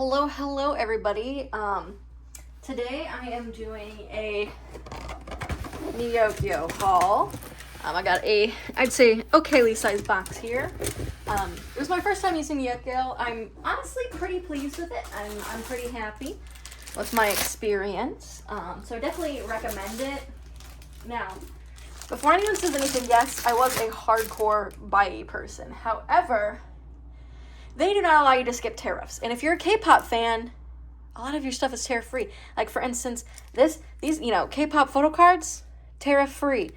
Hello everybody. Today I am doing a Neokyo haul. I got a, I'd say, okayly sized box here. It was my first time using Neokyo. I'm honestly pretty pleased with it. I'm pretty happy with my experience. So I definitely recommend it. Now, before anyone says anything, yes, I was a hardcore Bai person. However, they do not allow you to skip tariffs. And if you're a K-pop fan, a lot of your stuff is tariff-free. Like, for instance, these, K-pop photo cards, tariff-free.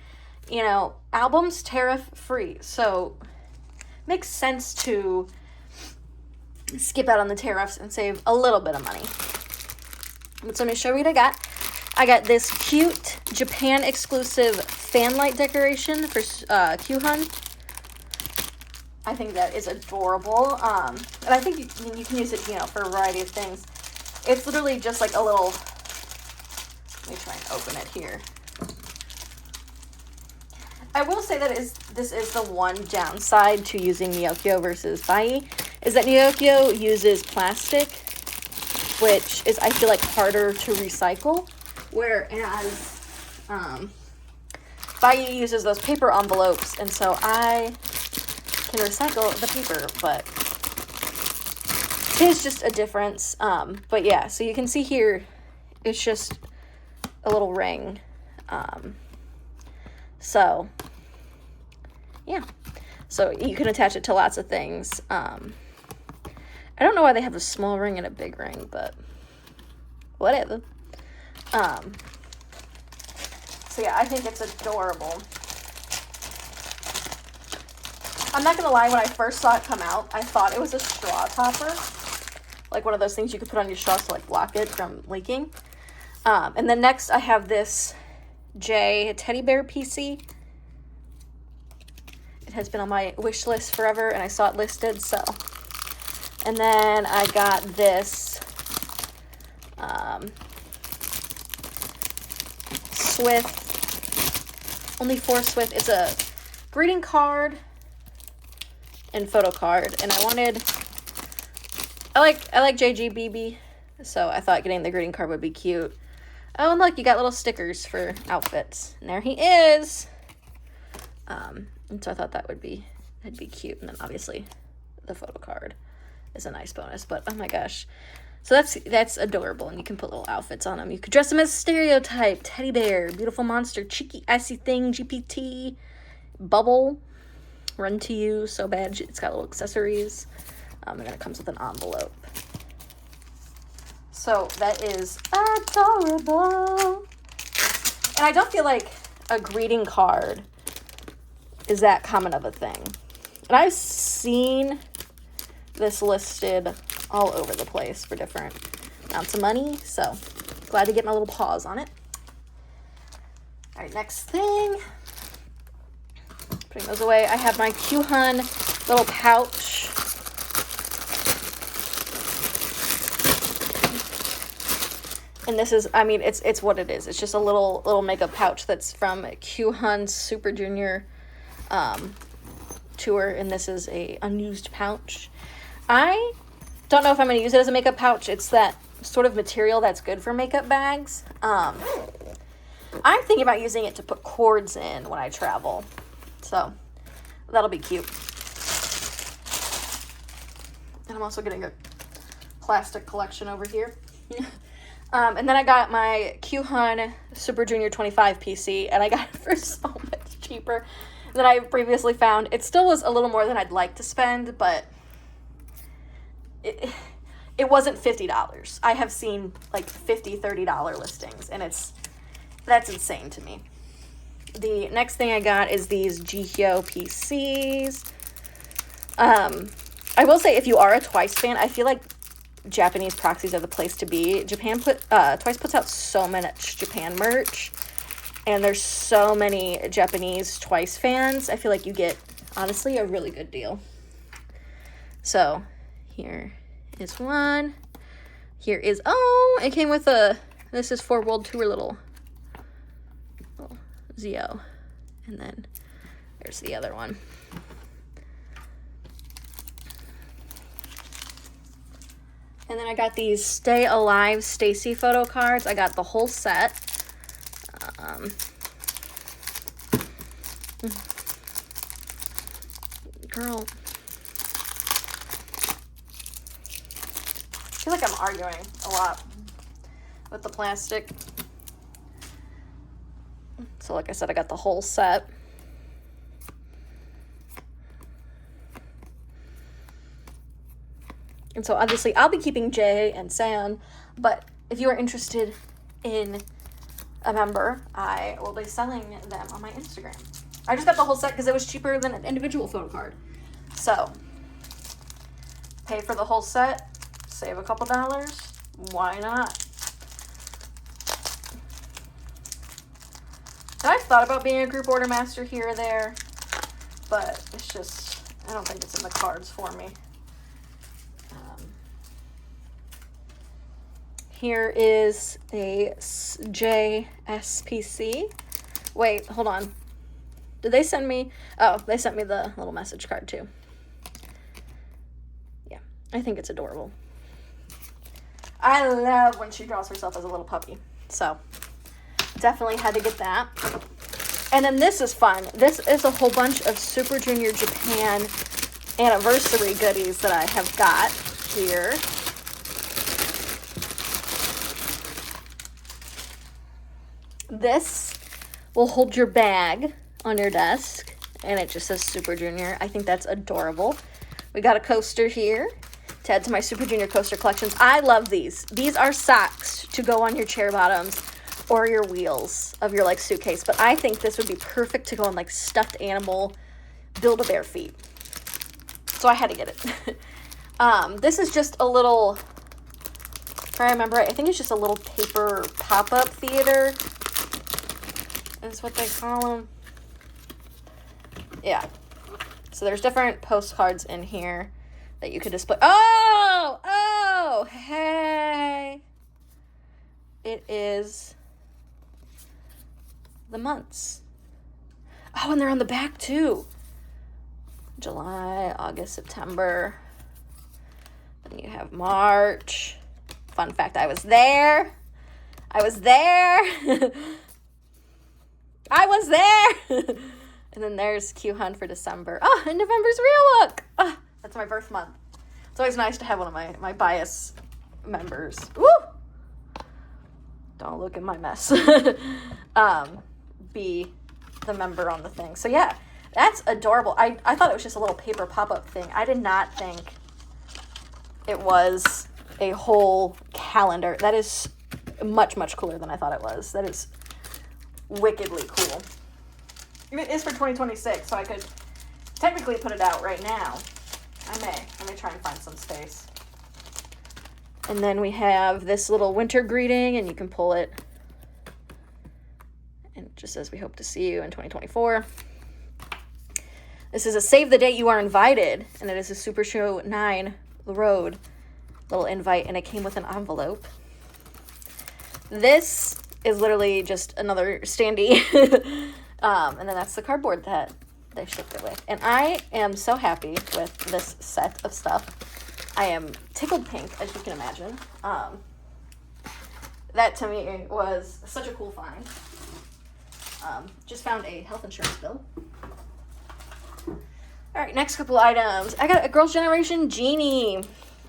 Albums, tariff-free. So, makes sense to skip out on the tariffs and save a little bit of money. But so let me show you what I got. I got this cute Japan-exclusive fan light decoration for Kyuhyun. I think that is adorable. And I think you can use it, for a variety of things. It's literally just like a little, let me try and open it here. I will say that this is the one downside to using Neokyo versus Bai, is that Neokyo uses plastic, which is, I feel like, harder to recycle, whereas Bai uses those paper envelopes, and so I can recycle the paper, but it's just a difference. But yeah, so you can see here, it's just a little ring. So yeah, so you can attach it to lots of things. I don't know why they have a small ring and a big ring, but whatever. So yeah, I think it's adorable. I'm not going to lie, when I first saw it come out, I thought it was a straw topper. Like one of those things you could put on your straws to like block it from leaking. And then next I have this J teddy bear PC. It has been on my wish list forever and I saw it listed, so. And then I got this Swift, only 4 Swift. It's a greeting card and photo card, and I like JGBB, so I thought getting the greeting card would be cute. Oh, and look, you got little stickers for outfits, and there he is. And so I thought that'd be cute, and then obviously the photo card is a nice bonus. But oh my gosh, so that's adorable, and you can put little outfits on them. You could dress them as stereotype, teddy bear, beautiful monster, cheeky icy thing, GPT, bubble. Run to you so bad. It's got little accessories, and then it comes with an envelope. So that is adorable. And I don't feel like a greeting card is that common of a thing. And I've seen this listed all over the place for different amounts of money, so glad to get my little paws on it. All right, next thing. Putting those away, I have my Kyuhyun little pouch. And this is, it's what it is. It's just a little makeup pouch that's from Kyuhyun's Super Junior tour, and this is a unused pouch. I don't know if I'm going to use it as a makeup pouch. It's that sort of material that's good for makeup bags. I'm thinking about using it to put cords in when I travel. So, that'll be cute. And I'm also getting a plastic collection over here. And then I got my Kyuhyun Super Junior 25 PC, and I got it for so much cheaper than I previously found. It still was a little more than I'd like to spend, but it wasn't $50. I have seen like $50, $30 listings, and that's insane to me. The next thing I got is these xoxo PCs. I will say, if you are a Twice fan, I feel like Japanese proxies are the place to be. Twice puts out so much Japan merch, and there's so many Japanese Twice fans. I feel like you get, honestly, a really good deal. So, here is one. Here is, it came with this is for World Tour little Zio, and then there's the other one. And then I got these Stay Alive Stacy photo cards. I got the whole set. Girl. I feel like I'm arguing a lot with the plastic. So like I said, I got the whole set. And so obviously I'll be keeping Jay and Sam, but if you are interested in a member, I will be selling them on my Instagram. I just got the whole set because it was cheaper than an individual photo card. So, pay for the whole set, save a couple dollars, why not? And I've thought about being a group order master here or there, but it's just, I don't think it's in the cards for me. Here is a JSPC. Wait, hold on. Did they send me? Oh, they sent me the little message card too. Yeah, I think it's adorable. I love when she draws herself as a little puppy. So, definitely had to get that. And then this is fun. This is a whole bunch of Super Junior Japan anniversary goodies that I have got here. This will hold your bag on your desk, and it just says Super Junior. I think that's adorable. We got a coaster here to add to my Super Junior coaster collections. I love these. These are socks to go on your chair bottoms or your wheels of your like suitcase, but I think this would be perfect to go on like stuffed animal Build-A-Bear feet. So I had to get it. This is just a little, if I remember right, I think it's just a little paper pop-up theater is what they call them. Yeah. So there's different postcards in here that you could display. Oh, hey. It is the months. Oh, and they're on the back too. July, August, September. Then you have March. Fun fact, I was there. I was there. And then there's Q-Hun for December. Oh, and November's real look. Oh, that's my birth month. It's always nice to have one of my bias members. Woo! Don't look at my mess. Be the member on the thing. So yeah, that's adorable. I thought it was just a little paper pop-up thing. I did not think it was a whole calendar. That is much, much cooler than I thought it was. That is wickedly cool. It is for 2026, so I could technically put it out right now. I may try and find some space. And then we have this little winter greeting, and you can pull it. And it just says, we hope to see you in 2024. This is a save the date you are invited, and it is a Super Show 9 The Road little invite, and it came with an envelope. This is literally just another standee. And then that's the cardboard that they shipped it with. And I am so happy with this set of stuff. I am tickled pink, as you can imagine. That to me was such a cool find. Just found a health insurance bill. All right, next couple items. I got a Girls' Generation Genie.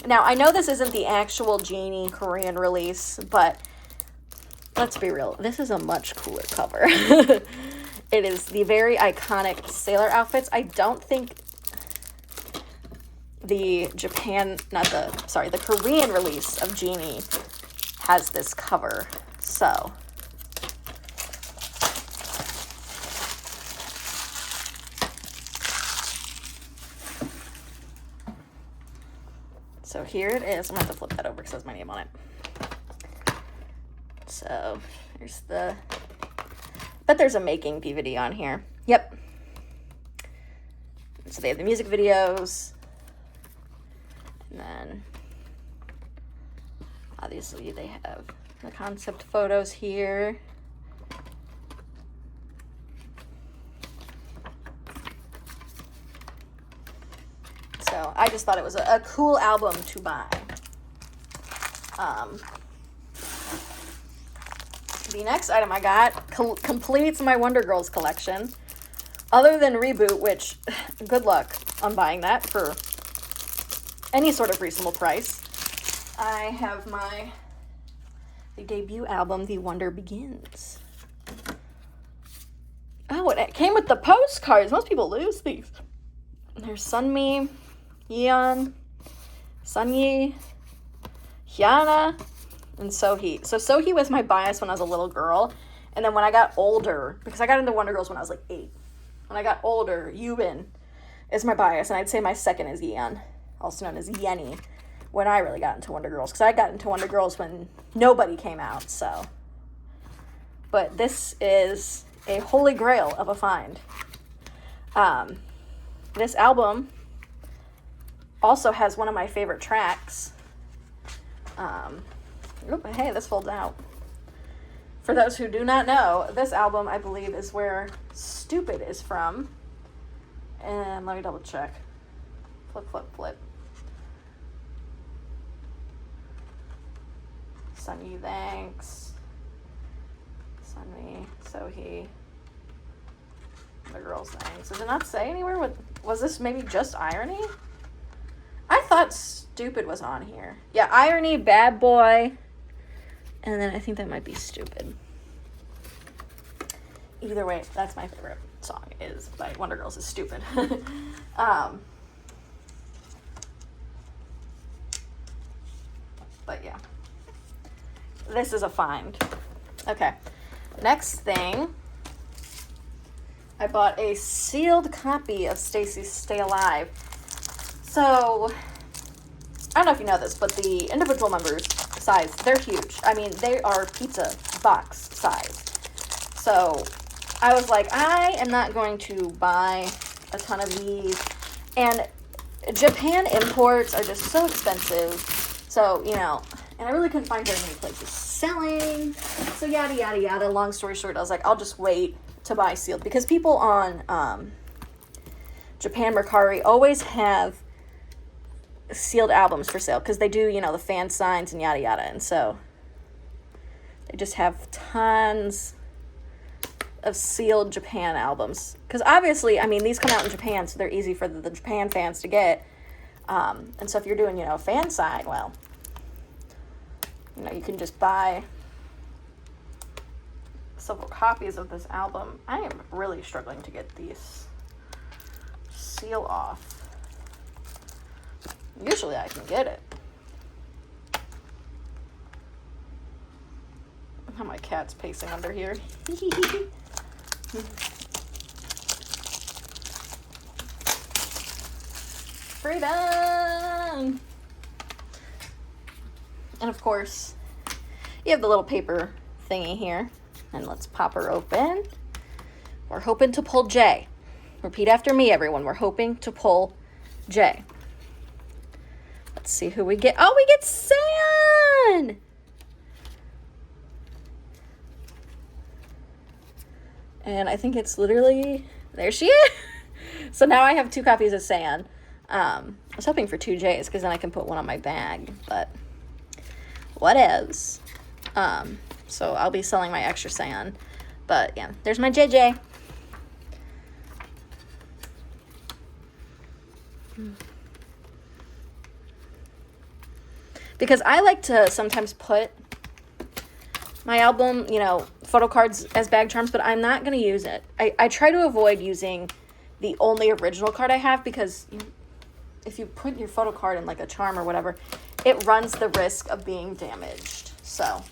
Now, I know this isn't the actual Genie Korean release, but let's be real. This is a much cooler cover. It is the very iconic sailor outfits. I don't think the Korean release of Genie has this cover. So here it is. I'm going to have to flip that over because it has my name on it. So here's but there's a making DVD on here. Yep. So they have the music videos. And then obviously they have the concept photos here. So I just thought it was a cool album to buy. The next item I got completes my Wonder Girls collection. Other than Reboot, which, good luck on buying that for any sort of reasonable price. I have the debut album, The Wonder Begins. Oh, it came with the postcards. Most people lose these. There's Sunmi, Yeon, Sunyi, Hyuna, and Sohee. So Sohee was my bias when I was a little girl. And then when I got older, because I got into Wonder Girls when I was like 8. When I got older, Yubin is my bias. And I'd say my second is Yeon, also known as Yenny, when I really got into Wonder Girls. Because I got into Wonder Girls when nobody came out, so. But this is a holy grail of a find. This album also has one of my favorite tracks. Hey, this folds out. For those who do not know, this album, I believe, is where Stupid is from. And let me double check. Flip, flip, flip. Sunny, thanks. Sunny, Sohee. The girls' thanks. Does it not say anywhere? Was this maybe just Irony? I thought Stupid was on here. Yeah, Irony, Bad Boy. And then I think that might be Stupid. Either way, that's my favorite song is by Wonder Girls is Stupid. But yeah. This is a find. Okay. Next thing. I bought a sealed copy of Stacy's Stay Alive. So, I don't know if you know this, but the individual members size, they're huge. I mean, they are pizza box size. So, I was like, I am not going to buy a ton of these. And Japan imports are just so expensive. So, you know, and I really couldn't find very many places selling. So, yada, yada, yada. Long story short, I was like, I'll just wait to buy sealed. Because people on Japan Mercari always have sealed albums for sale. Because they do, you know, the fan signs and yada, yada. And so, they just have tons of sealed Japan albums. Because obviously, I mean, these come out in Japan, so they're easy for the Japan fans to get. And so if you're doing, you know, a fan sign, well, you know, you can just buy several copies of this album. I am really struggling to get these seal off. Usually I can get it. How my cat's pacing under here. Freedom! And of course, you have the little paper thingy here. And let's pop her open. We're hoping to pull J. Repeat after me, everyone. We're hoping to pull J. Let's see who we get. Oh, we get San! And I think it's literally... There she is! So now I have 2 copies of San. I was hoping for 2 J's because then I can put one on my bag. But whatevs. So I'll be selling my extra San. But yeah, there's my JJ. Because I like to sometimes put my album, you know, photo cards as bag charms, but I'm not going to use it. I try to avoid using the only original card I have because if you put your photo card in like a charm or whatever, it runs the risk of being damaged. So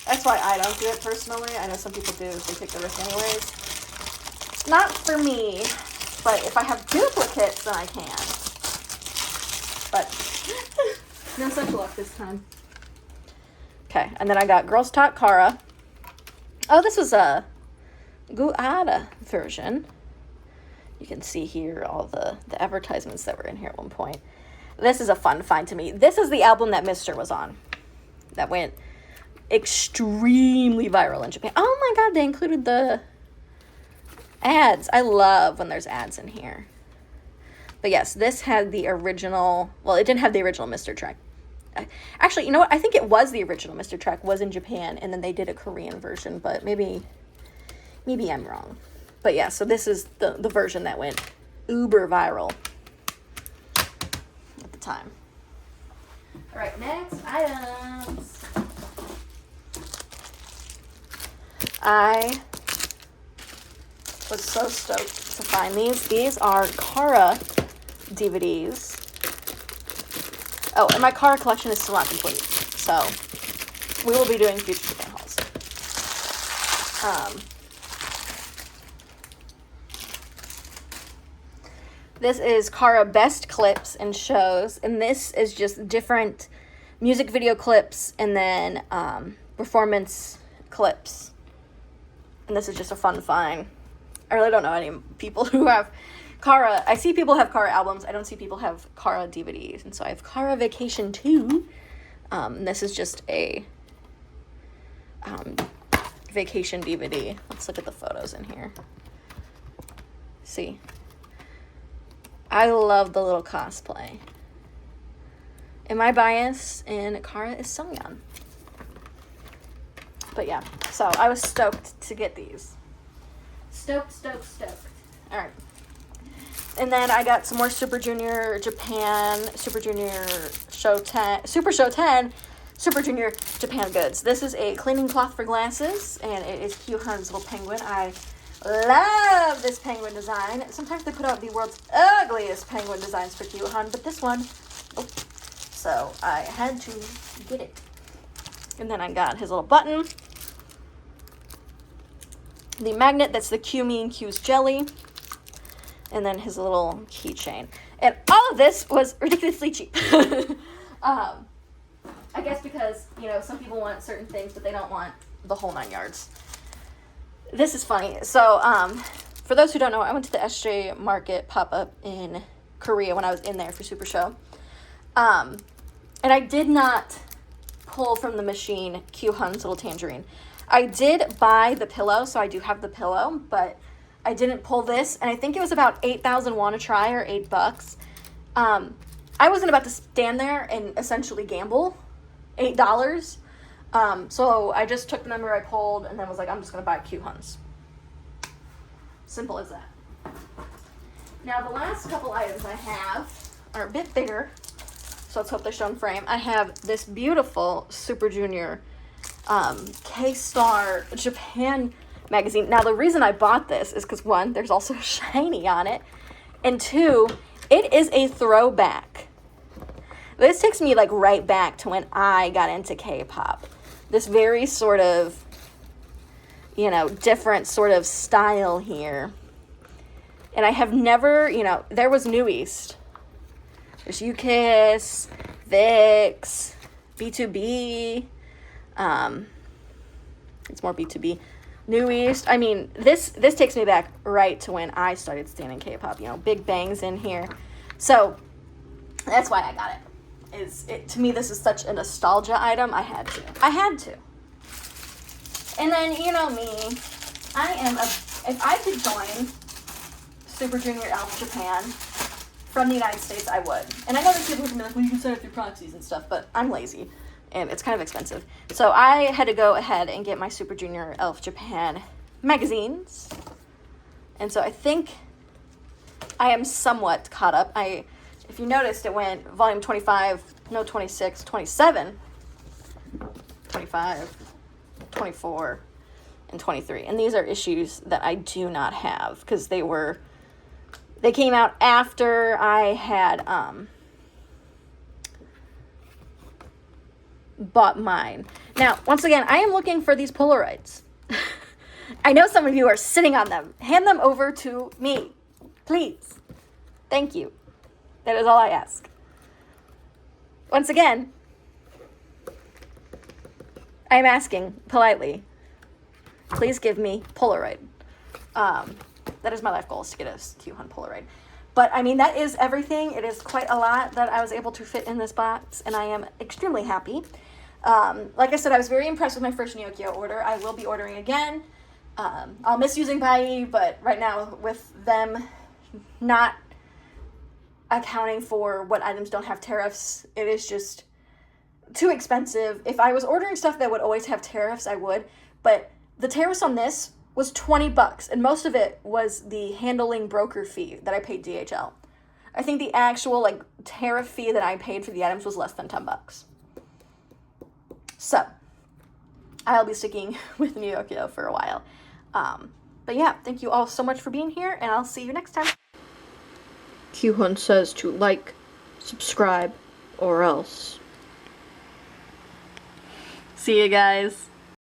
that's why I don't do it personally. I know some people do. They take the risk anyways. Not for me, but if I have duplicates, then I can. But no such luck this time. Okay, and then I got Girls Talk Kara. Oh, this was a Guada version. You can see here all the advertisements that were in here at one point. This is a fun find to me. This is the album that Mr. was on. That went extremely viral in Japan. Oh my god, they included the ads. I love when there's ads in here. But yes, this had the original... Well, it didn't have the original Mr. track. Actually, you know what? I think it was the original Mr. Trek was in Japan, and then they did a Korean version, but maybe I'm wrong. But yeah, so this is the version that went uber viral at the time. All right, next items. I was so stoked to find these. These are Kara DVDs. Oh, and my Kara collection is still not complete, so we will be doing future Japan hauls. This is Kara Best Clips and Shows, and this is just different music video clips and then performance clips. And this is just a fun find. I really don't know any people who have Kara. I see people have Kara albums. I don't see people have Kara DVDs. And so I have Kara Vacation 2. This is just a vacation DVD. Let's look at the photos in here. See. I love the little cosplay. And my bias in Kara is Sungyeon. But yeah, so I was stoked to get these. Stoked. All right. And then I got some more Super Junior Japan, Super Junior Show 10, Super Show 10, Super Junior Japan goods. This is a cleaning cloth for glasses, and it is Kyuhan's little penguin. I love this penguin design. Sometimes they put out the world's ugliest penguin designs for Kyuhan, but this one, oh, so I had to get it. And then I got his little button, the magnet that's the Q Me and Q's jelly, and then his little keychain. And all of this was ridiculously cheap. I guess because, you know, some people want certain things, but they don't want the whole 9 yards. This is funny. So, for those who don't know, I went to the SJ Market pop-up in Korea when I was in there for Super Show. And I did not pull from the machine Kyuhan's little tangerine. I did buy the pillow, so I do have the pillow, but I didn't pull this, and I think it was about 8,000 won a try, or $8. I wasn't about to stand there and essentially gamble $8. So I just took the number I pulled and then was like, I'm just going to buy Kyuhan's. Simple as that. Now, the last couple items I have are a bit bigger, so let's hope they're shown frame. I have this beautiful Super Junior K-Star Japan magazine. Now, the reason I bought this is because, one, there's also shiny on it, and two, it is a throwback. This takes me, like, right back to when I got into K-pop. This very sort of, you know, different sort of style here. And I have never, you know, there was New East. There's UKISS, VIX, B2B. It's more B2B. New East. I mean, this takes me back right to when I started standing K-pop. You know, Big Bang's in here. So, that's why I got it. To me, this is such a nostalgia item. I had to. And then, you know me, if I could join Super Junior Elf Japan from the United States, I would. And I know there's people who can be like, well, you can sign up through proxies and stuff, but I'm lazy, and it's kind of expensive. So I had to go ahead and get my Super Junior Elf Japan magazines. And so I think I am somewhat caught up. If you noticed, it went volume 25, no, 26, 27, 25, 24, and 23. And these are issues that I do not have because they came out after I had bought mine. Now, once again, I am looking for these Polaroids. I know some of you are sitting on them. Hand them over to me, please. Thank you. That is all I ask. Once again, I am asking politely, please give me Polaroid. That is my life goal, is to get a Kyuhan Polaroid. But, I mean, that is everything. It is quite a lot that I was able to fit in this box, and I am extremely happy. Like I said, I was very impressed with my first Neokyo order. I will be ordering again. I'll miss using Bai, but right now, with them not accounting for what items don't have tariffs, it is just too expensive. If I was ordering stuff that would always have tariffs, I would. But the tariffs on this was $20, and most of it was the handling broker fee that I paid DHL. I think the actual, like, tariff fee that I paid for the items was less than $10. So, I'll be sticking with Neokyo for a while. But yeah, thank you all so much for being here, and I'll see you next time. Q-Hun says to like, subscribe, or else. See you guys.